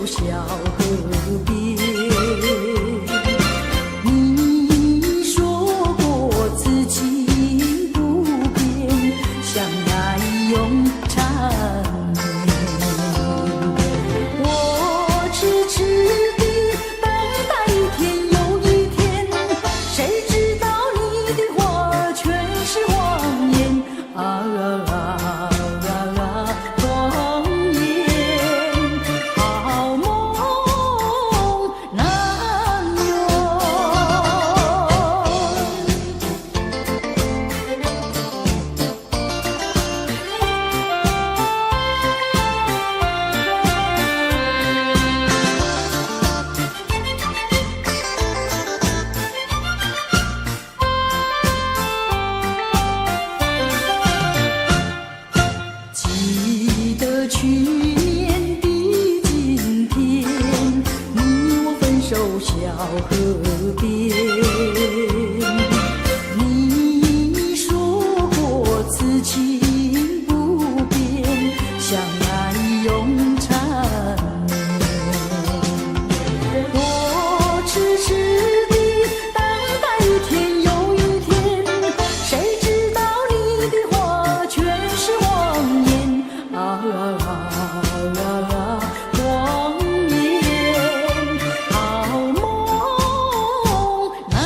小河边。你说过此情不变，相爱永缠绵。我痴痴地等待一天又一天，谁知道你的话全是谎言啊！记得去年的今天，你我分手小河边。你说过此情不变，相爱永缠绵。我痴痴地等待一天又一天，谁知道你的话全是谎言啊！谎言，好梦难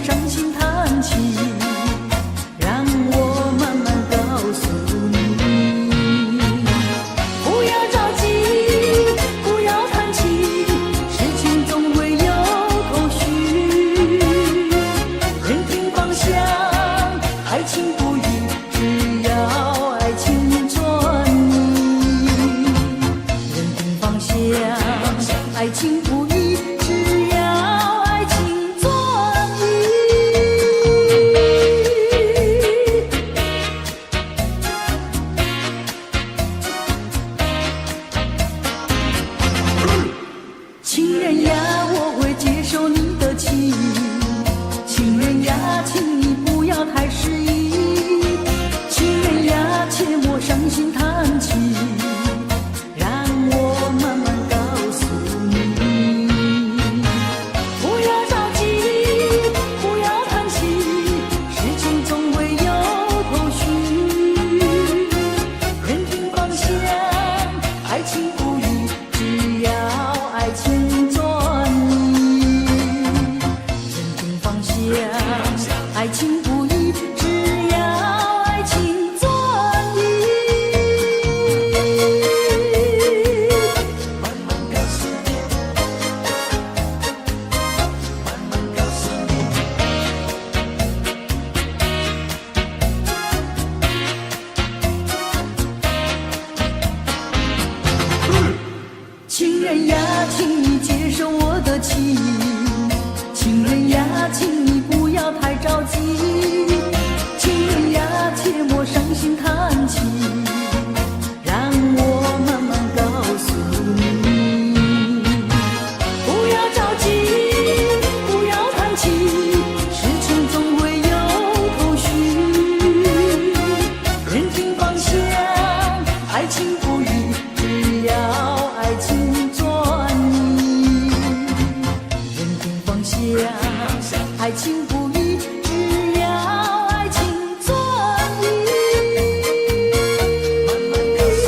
伤心叹气，让我慢慢告诉你，不要着急，不要叹气，事情总会有头绪。认定方向，爱情不易，只要爱情专一。认定方向，爱情不易，只要爱情专一。情人呀，我会接受你的情。情人呀，请你不要太失意。情人呀，切莫伤心叹气，让我慢慢告诉你，不要着急，不要叹气，事情总会有头绪。认定方向，爱情不易，只要爱情专一。认定方向，爱情不易，只要爱情专一。慢慢告诉你，慢慢告诉你。情人呀，请你接受我的情。情人呀，请你不要太着急。情人呀，切莫伤心叹气，让我慢慢告诉你，不要着急，不要叹气，事情总会有头绪。认定方向，爱情不易，只要爱情专一。认定方向，爱情不易，只要爱情专一。慢慢告诉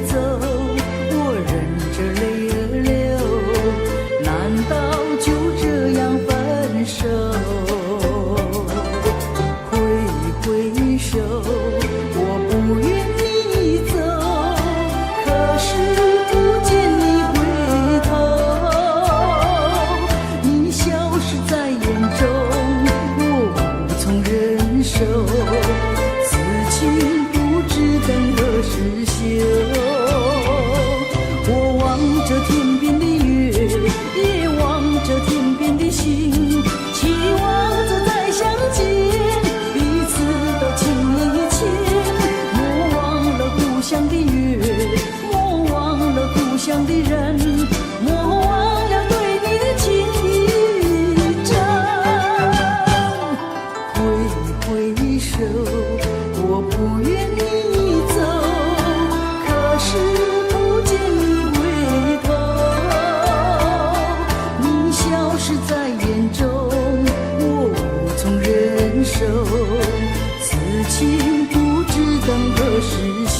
走，我忍着泪儿流，难道就这样分手？挥手，我不愿你走，可是不见你回头，你消失在眼中，我无从忍受，此情不知等何时休。我望着天边的月，也望着天边的星，期望着再相见，故乡的月，莫忘了故乡的人，莫忘了对你的情意真。挥手，我不愿你走，可是不见你回头，你消失在眼中，我无从忍受，此情不知等何时休。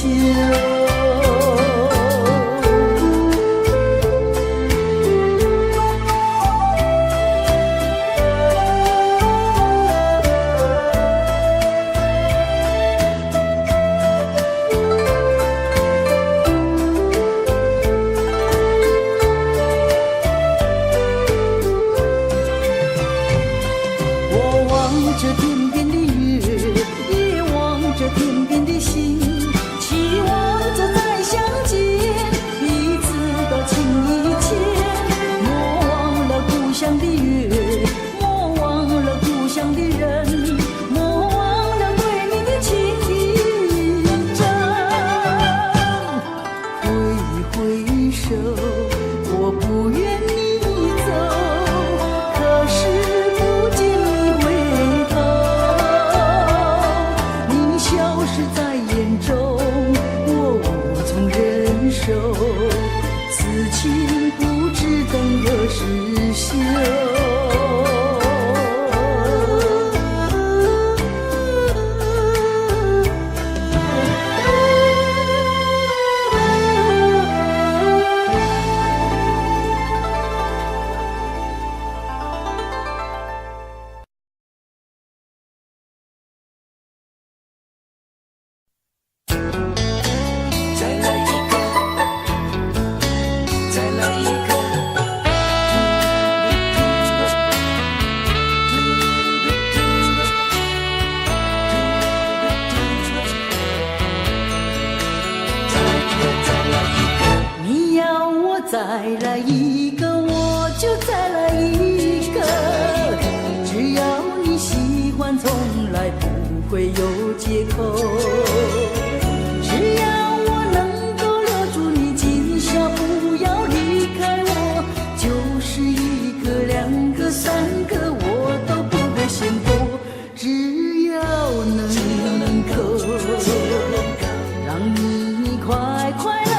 我望着天边的月，也望着天边的星，期望着再相见，彼此都情意牵。莫忘了故乡的月，莫忘了故乡的人，莫忘了对你的情意真。挥手，我不愿你走，可是不见你回头，你消失在眼中，我无从忍受，此情不知等何时休。再来一个，我就再来一个，只要你喜欢，从来不会有借口。只要我能够留住你，今宵不要离开我，就是一个、两个、三个，我都不会嫌多。只要能够让你快快乐。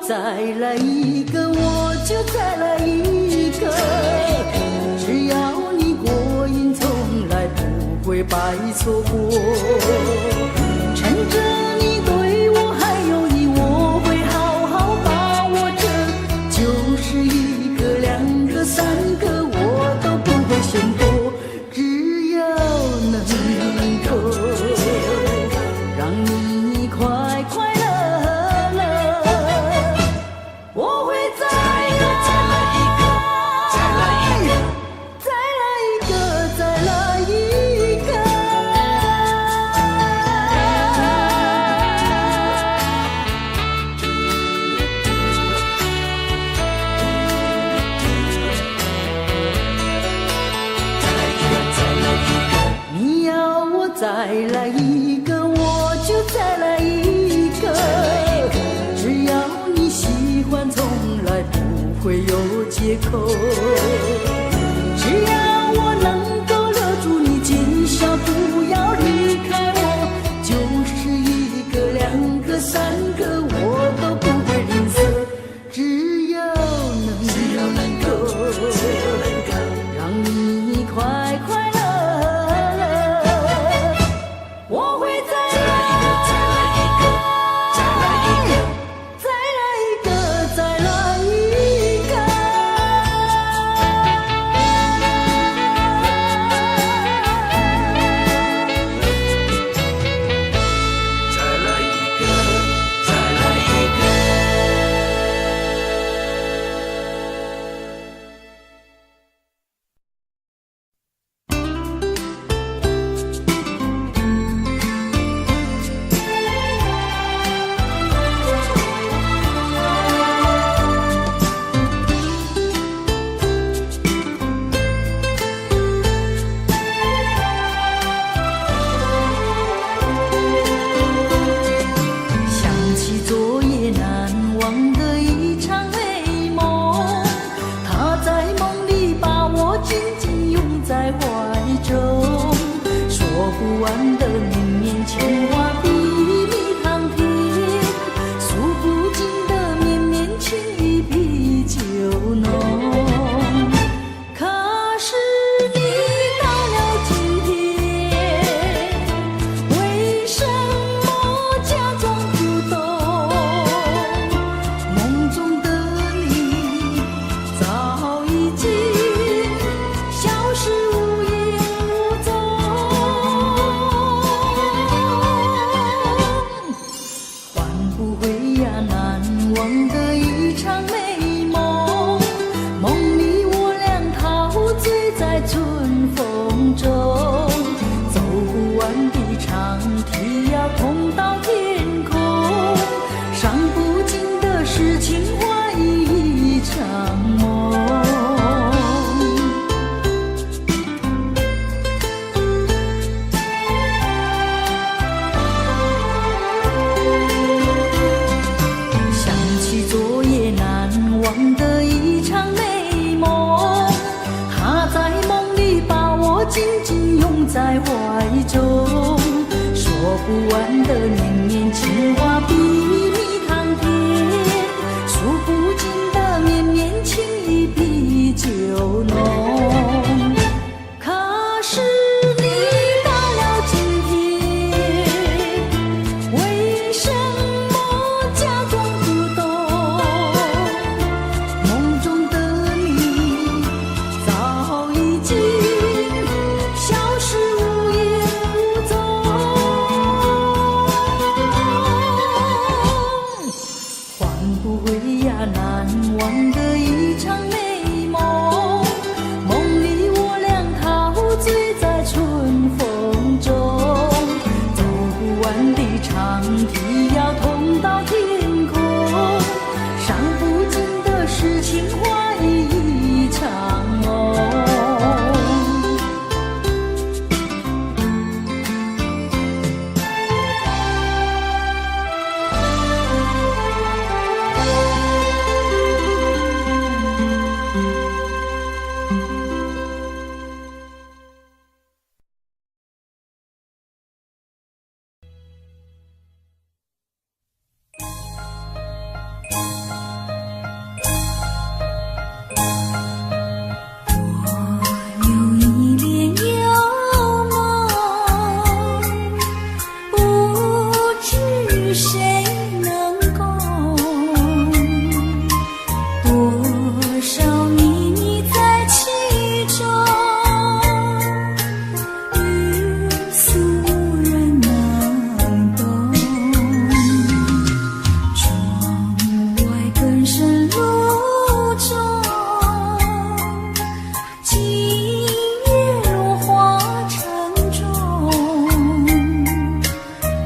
再来一个，我就再来一个，只要你过瘾，从来不会白错过。趁着你对我还有意，我会好好把握着，就是一个、两个、三个，我都不会嫌多。只要能够让你快快乐。我会再来一个，再来一个，再来一个，再来一个。一个我就再来一个，只要你喜欢从来不会有借口，只要我能够留住你今宵不要离开我，就是一个两个三个我都不会吝啬，只要能够让你快快乐，我会再来一个，再来一个，再来一个，再来一个。在怀中，说不完的绵绵情话比蜜糖甜，数不尽的绵绵情意比酒浓。可是你到了今天，为什么假装不懂？梦中的你早已经难忘的一场美梦，梦里我俩陶醉在春风中，走不完的长堤要通到天空，伤不尽的是情话一场梦。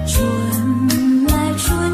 春来春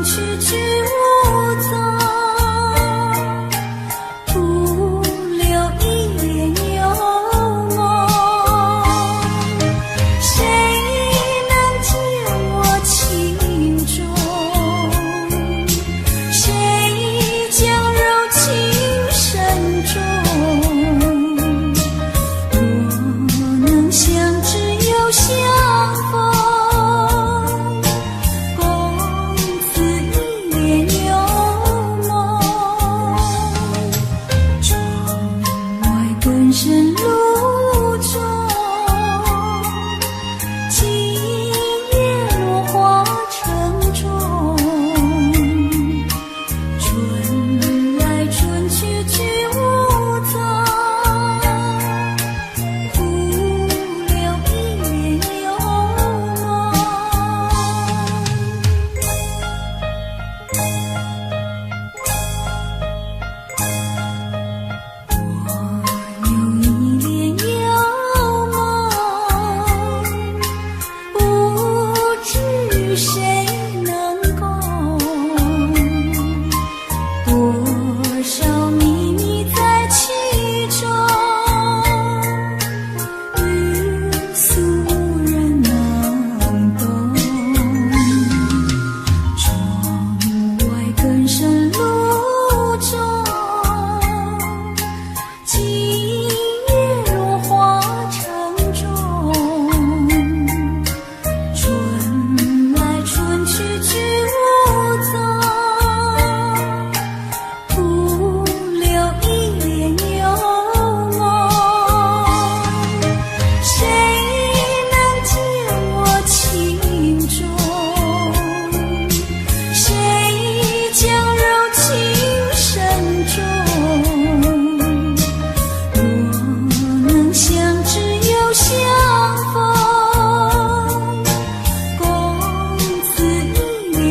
去居无踪，徒留一帘幽梦。谁能解我情衷？谁将柔情深重？若能相知又相逢，共此一帘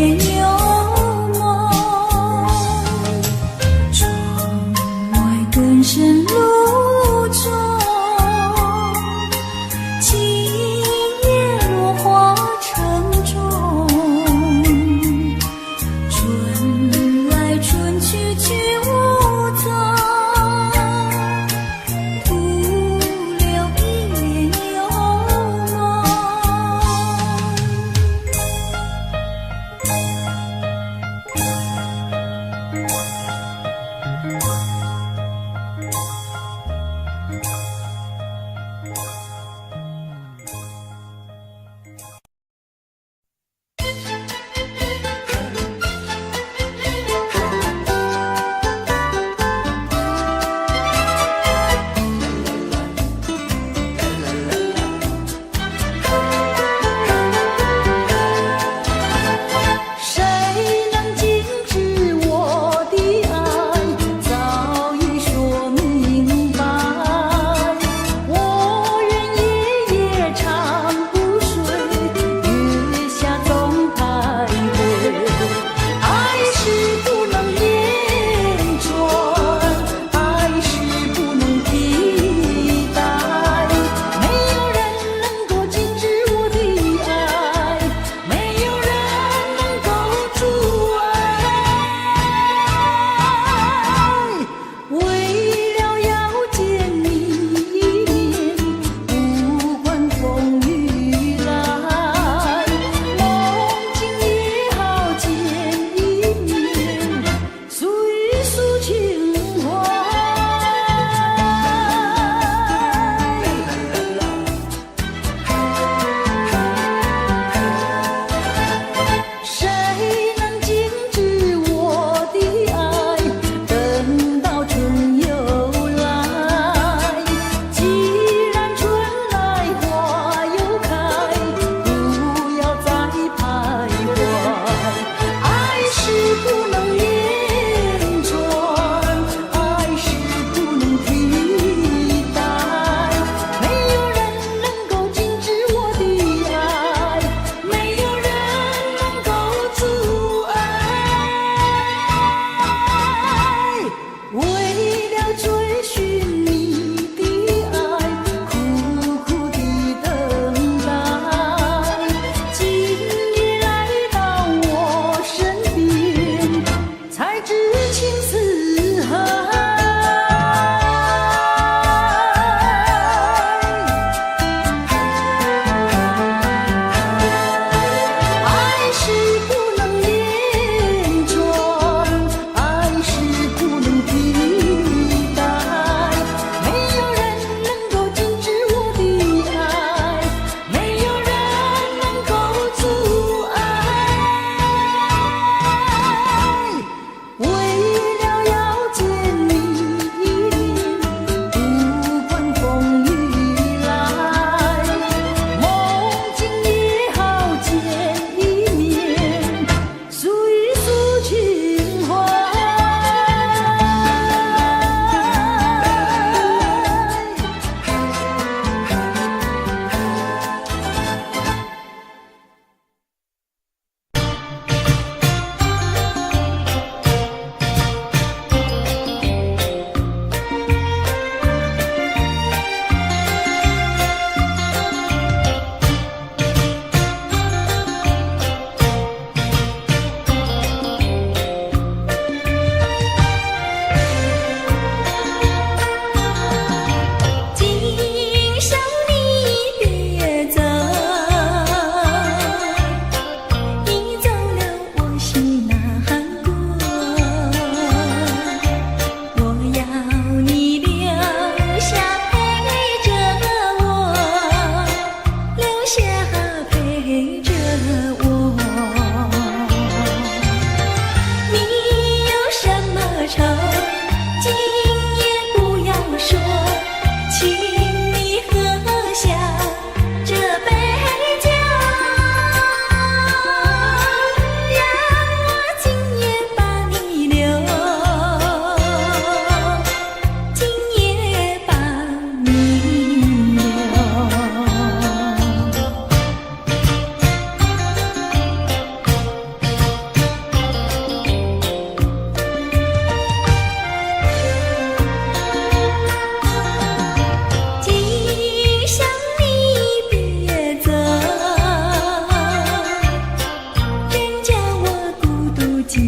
寂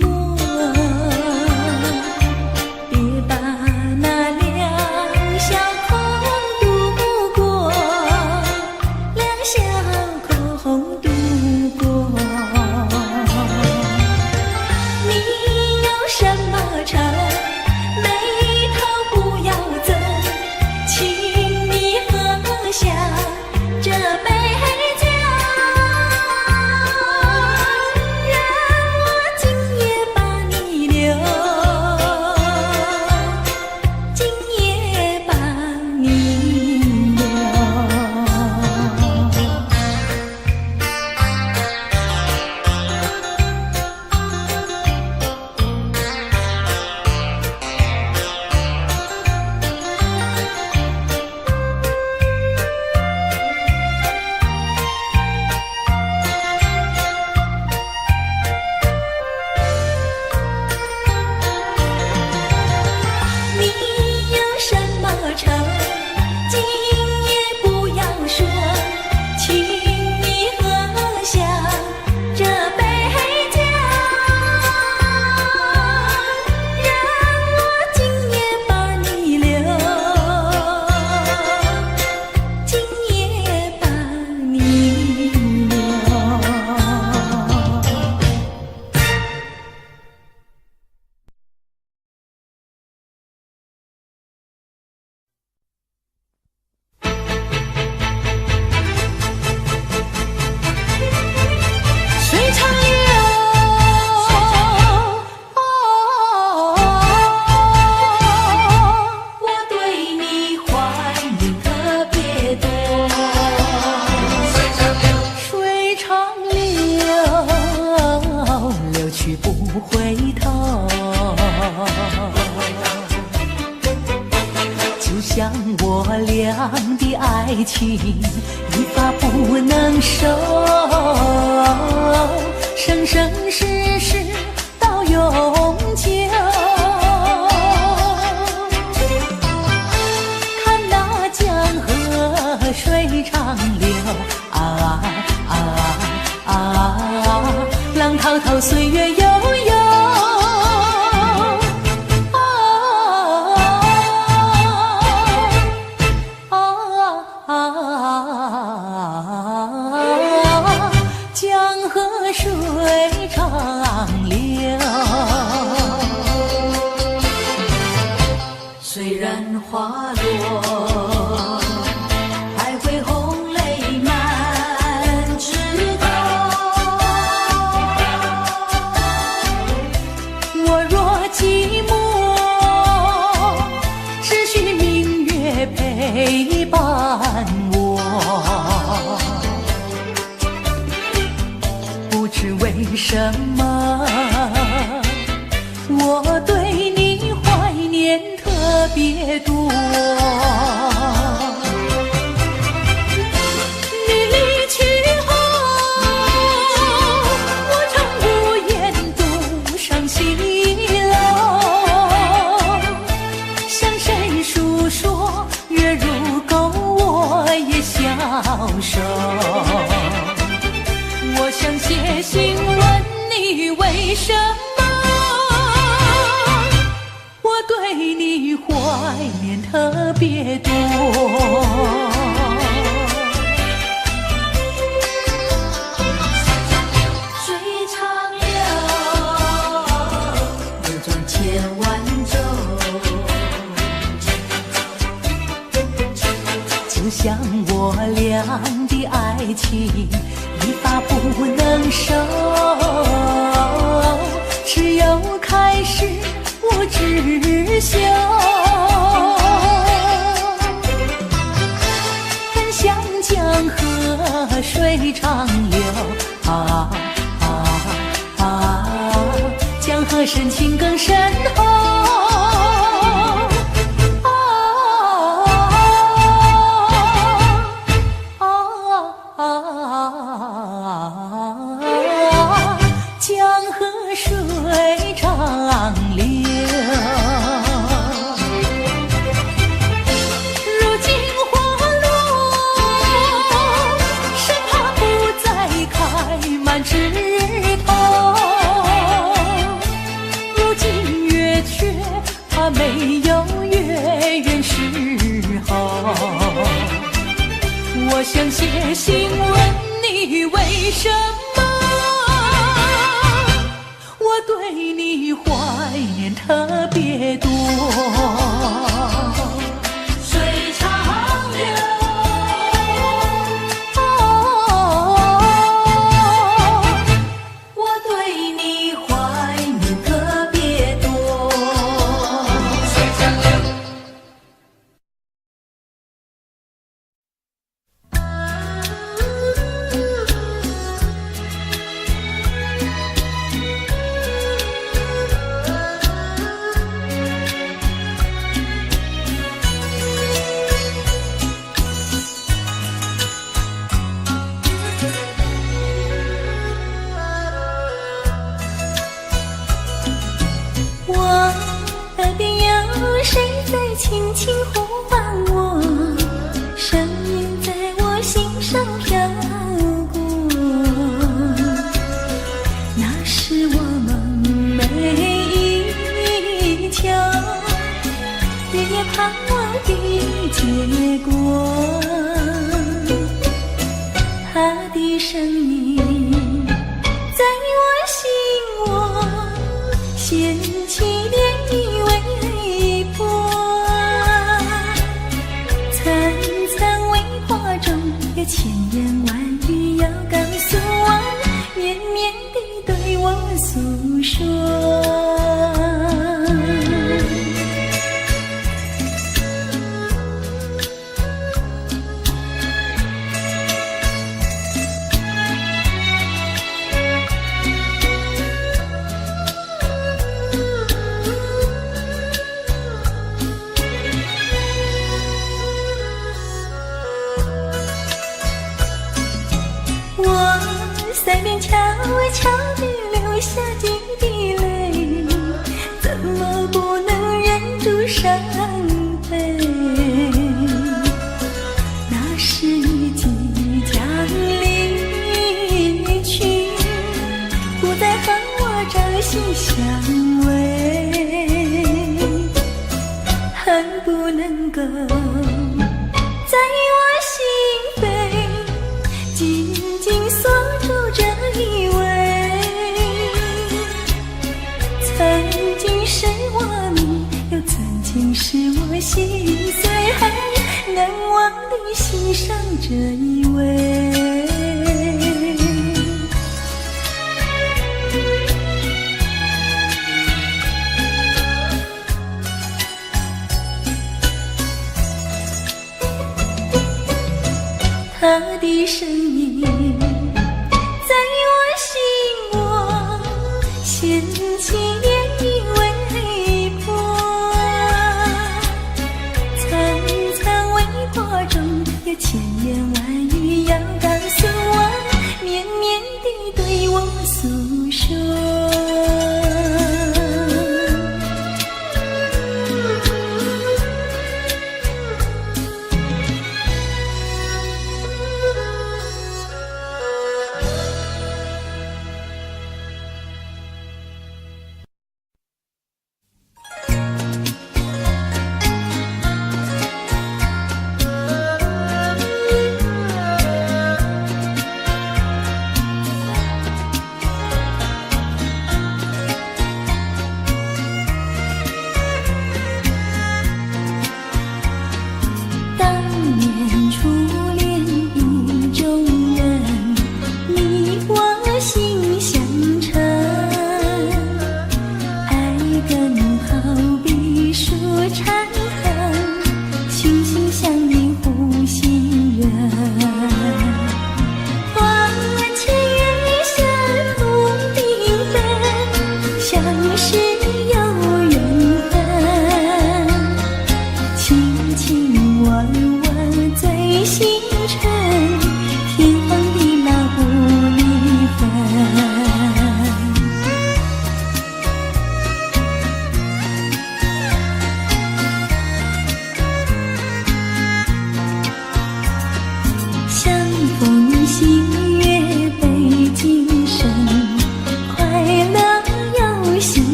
寞。别把那两小口度过，两小口度过。你有什么愁？眉头不要皱，请你喝下这杯酒，让我今夜把你留，今夜把你留。你有什么愁？今夜不要说，请你喝下这杯酒，让我今夜把你留，今夜把你留。水长流，我对你怀念特别多。水长流，流去不回头。就像我俩的爱情，一发不能收，生生世世到永久。看那江河水长流，啊啊啊，浪滔滔岁月悠悠。江河水长流，虽然花落，还会红泪满枝头。我若寂寞，只需明月陪伴我。不知为什么，我对你怀念特别多。你离去后，我常无言独上西楼。向谁诉说？月如钩，我也消瘦。我想写信问你为什么，我对你怀念特别多。水长流，流转千万洲，就像我俩的爱情，一发不能收，只有开始无止休。很像江河水长流，啊啊啊，江河深情更深厚。江河水长流，如今花落，生怕不再开满枝头。写信问你为什么，我对你怀念特别多。水长流，我对你怀念特别多。水长流。谁在轻轻呼唤我？声音在我心上飘过。那是我梦寐以求，日夜盼望的结果。他的声音在我心窝，掀起涟漪微波，层层微波中有千言万语要告诉我，绵绵地对我诉说。腮边悄悄地流下几滴泪，怎么不能忍住伤悲？那是你即将离去，不再和我朝夕相偎，恨不能够在我心扉紧紧锁住这一位，曾经是我命，又曾经是我心碎，难忘地欣赏这一位。他的声音在我心窝，掀起涟漪微波，层层微波中有千言万语要告诉我，绵绵地对我诉说。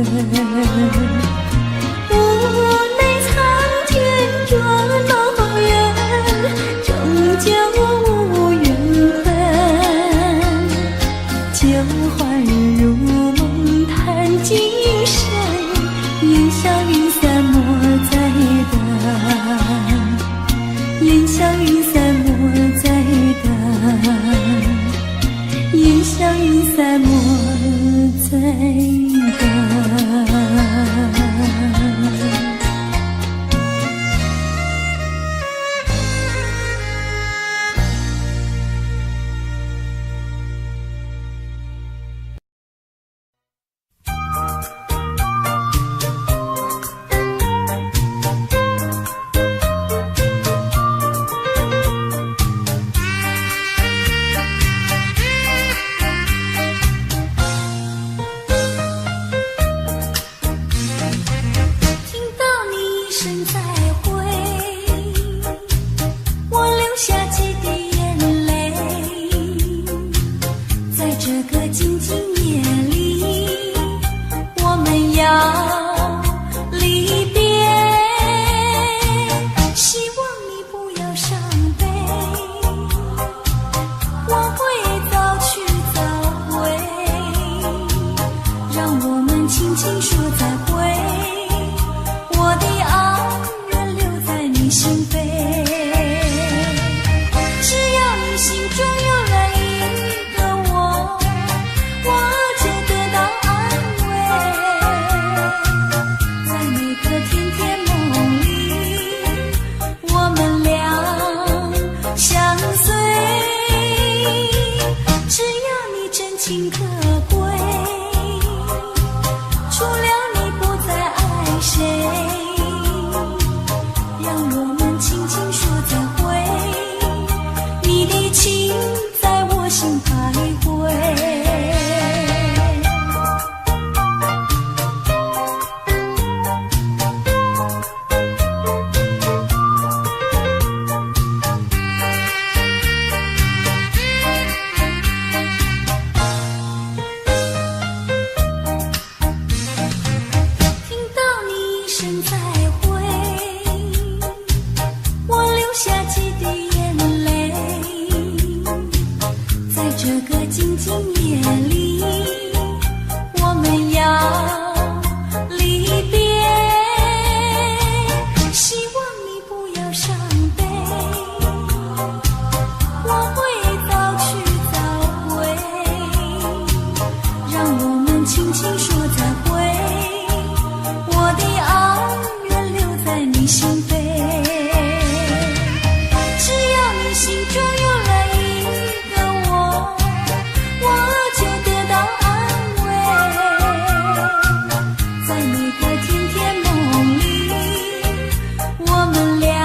无奈苍天这老人，终究无缘分。旧花如梦叹今生，烟消云散莫再等，烟消云散莫再等，烟消云散莫再等。在每个甜甜梦里，我们俩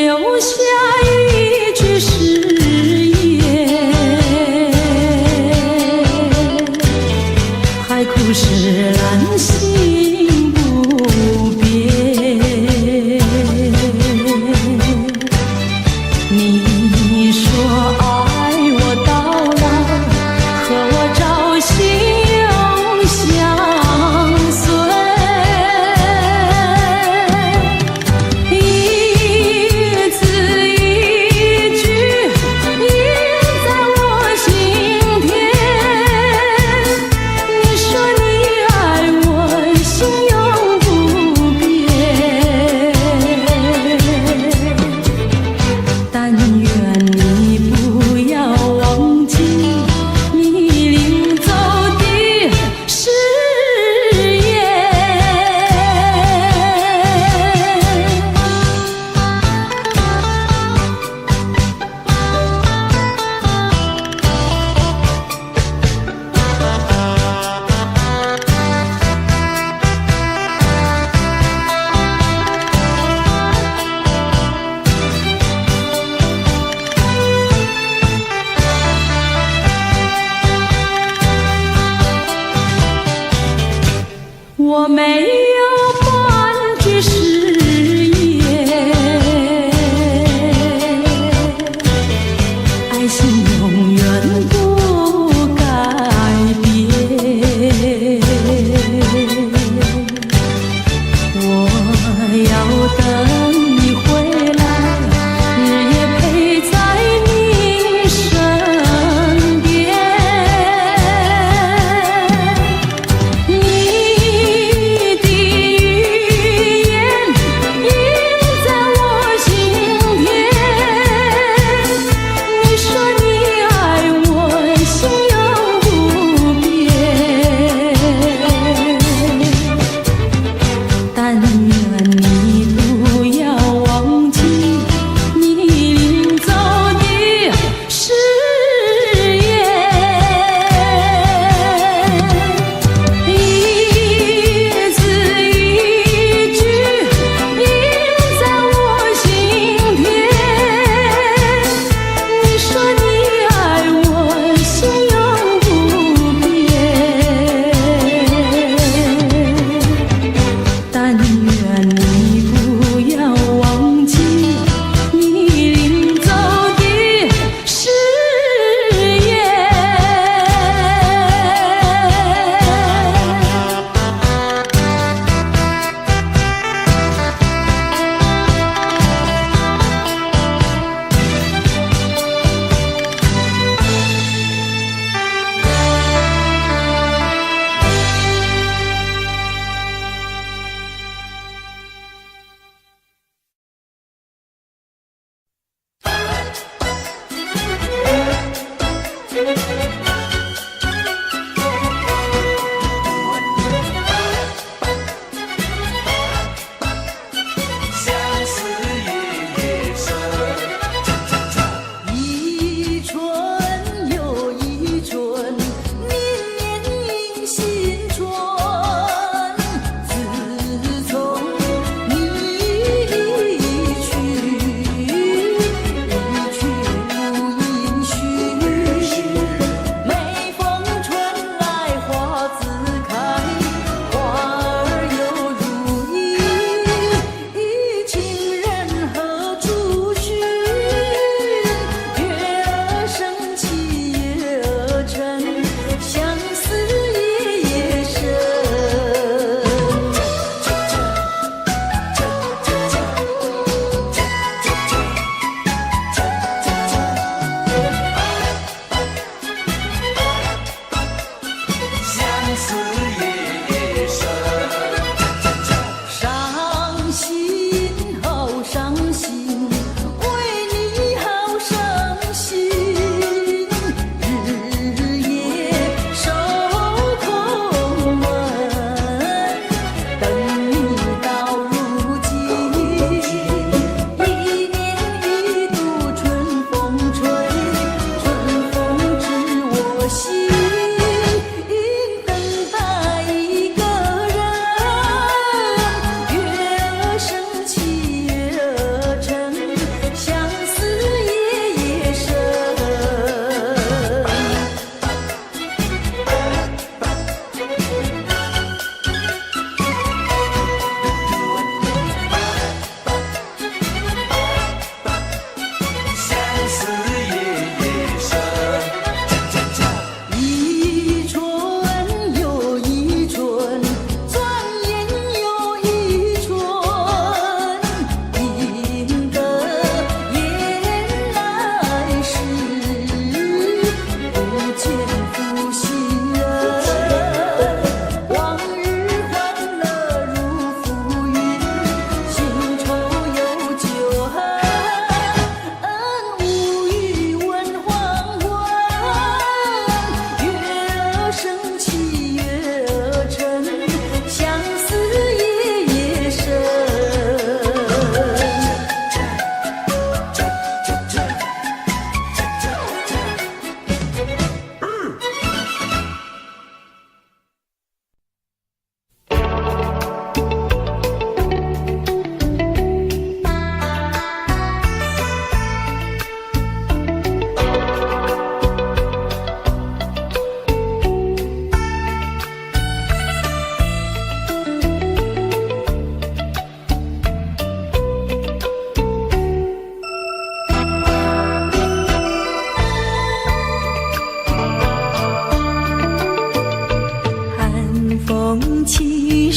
留下一句誓言，海枯石烂心不变。你说爱我到老，和我朝夕永相随，一字一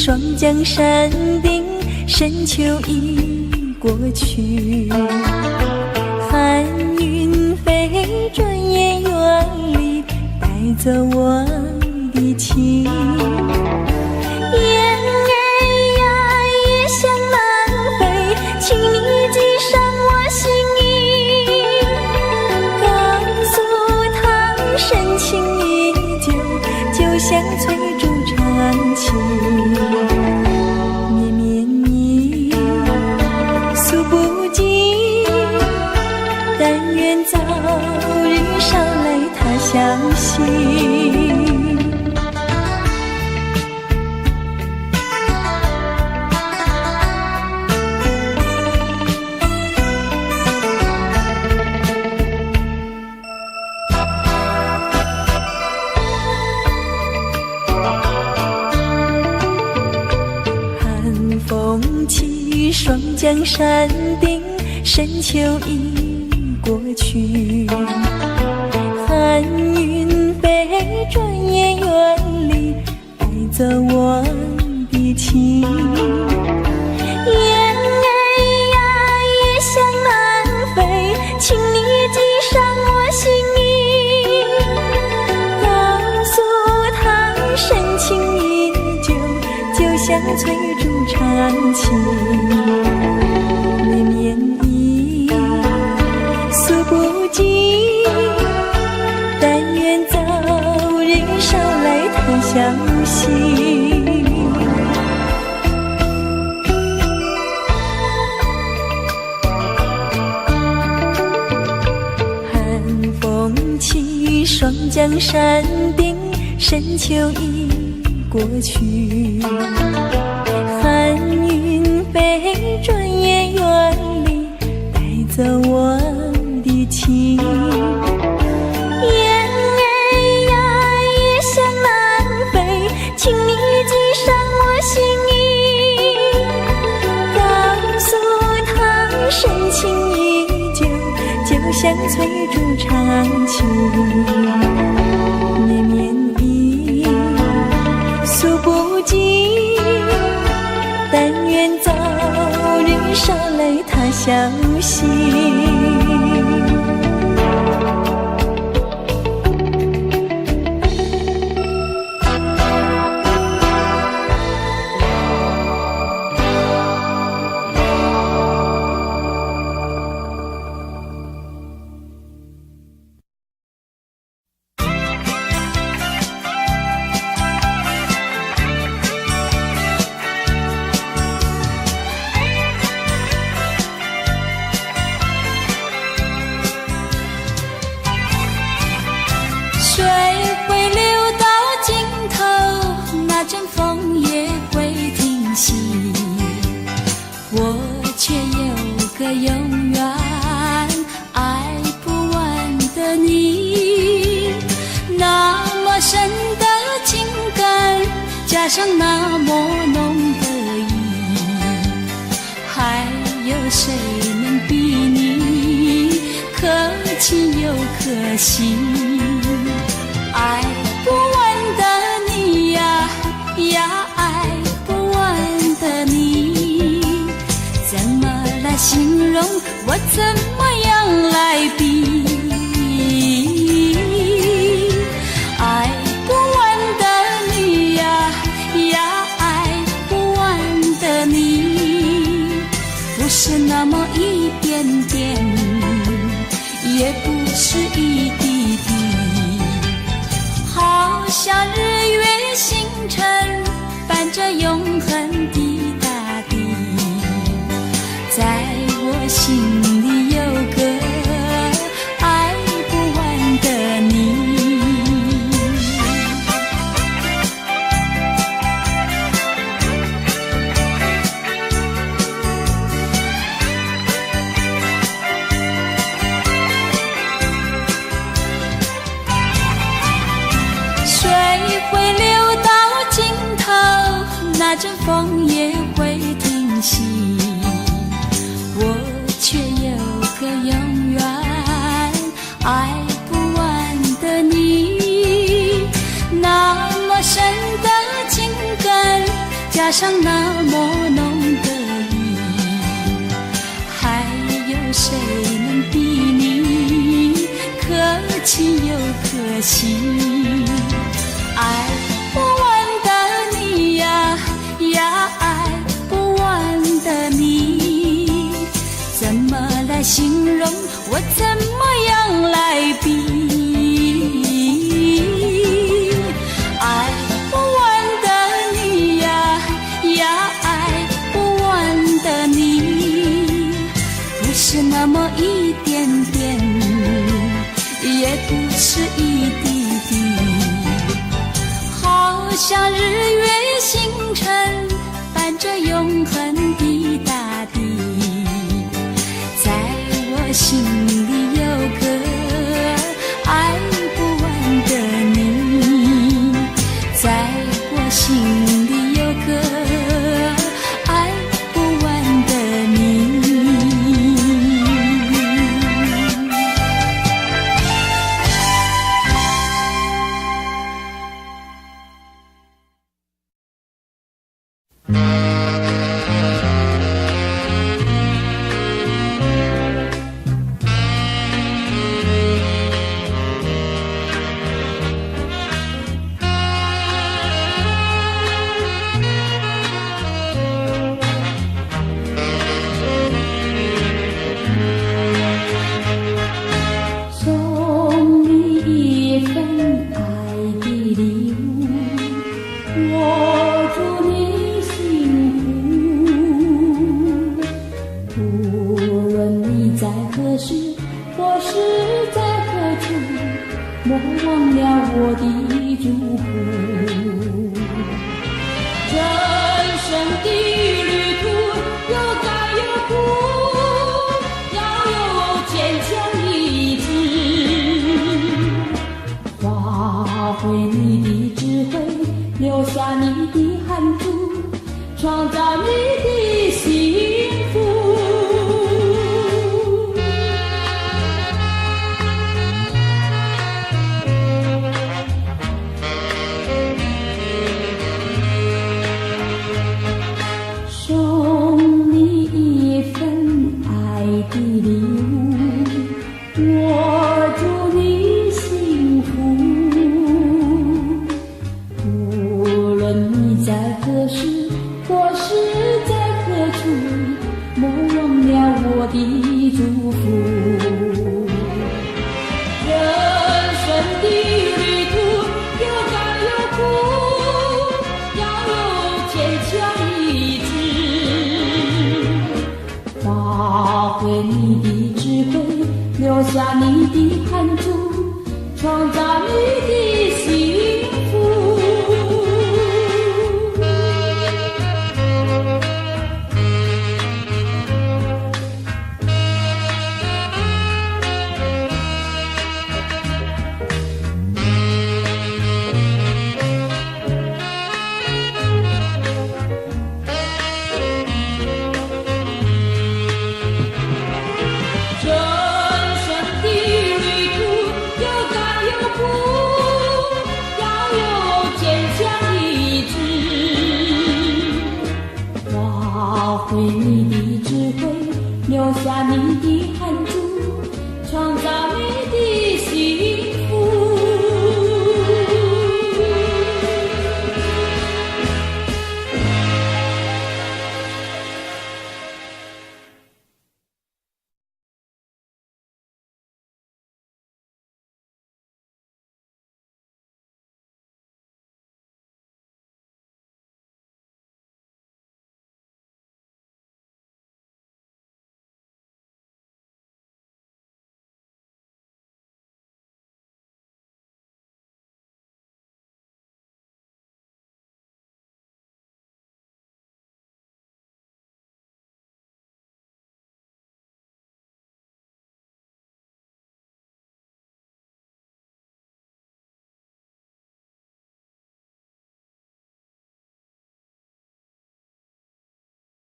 双江山顶，深秋已过去。寒云飞，转眼远离，带走我的情。雁儿呀，也向南飞，请你记上我心意，告诉他深情依旧，就像翠竹长青。绵绵意，诉不尽，但愿早日捎来他消息。双江山顶，深秋已过去。寒云飞，转眼远离，带走我的情。雁儿呀，也向南飞，请你记上我心意，告诉他深情依旧，就像翠竹长青。绵绵意，诉不尽，但愿早日捎来他消息。寒风起，双江山顶，深秋已过去。寒云飞，转眼远离，带走我的情。雁儿呀，也向南飞，请你记上我心意，告诉他深情依旧，就像翠竹长青。绵绵意，诉不尽，但愿早日捎来他消息。加上那么浓的意，还有谁能比你可亲又可惜？爱不完的你呀呀，爱不完的你，怎么来形容？我怎么样来比？爱不完的你呀呀，爱不完的你，不是那么一点点，也不是一滴滴，好像日月星辰伴着永恒的大地，在我心里有个爱不完的你。水会流到尽头，那阵风也会停息，我却有个永远爱不完的你。那么深的情感，加加上那么浓的意，还有谁能比你可亲又可惜？爱不完的你呀呀，爱不完的你，怎么来形容？我怎么样来比？爱不完的你呀呀，爱不完的你，不是那么一点点，也不是一滴滴，好像日月星辰伴着永恒的大地，在我心里有个爱不完的你，在我心里有个爱不完的你。留下你的汗珠，创造你的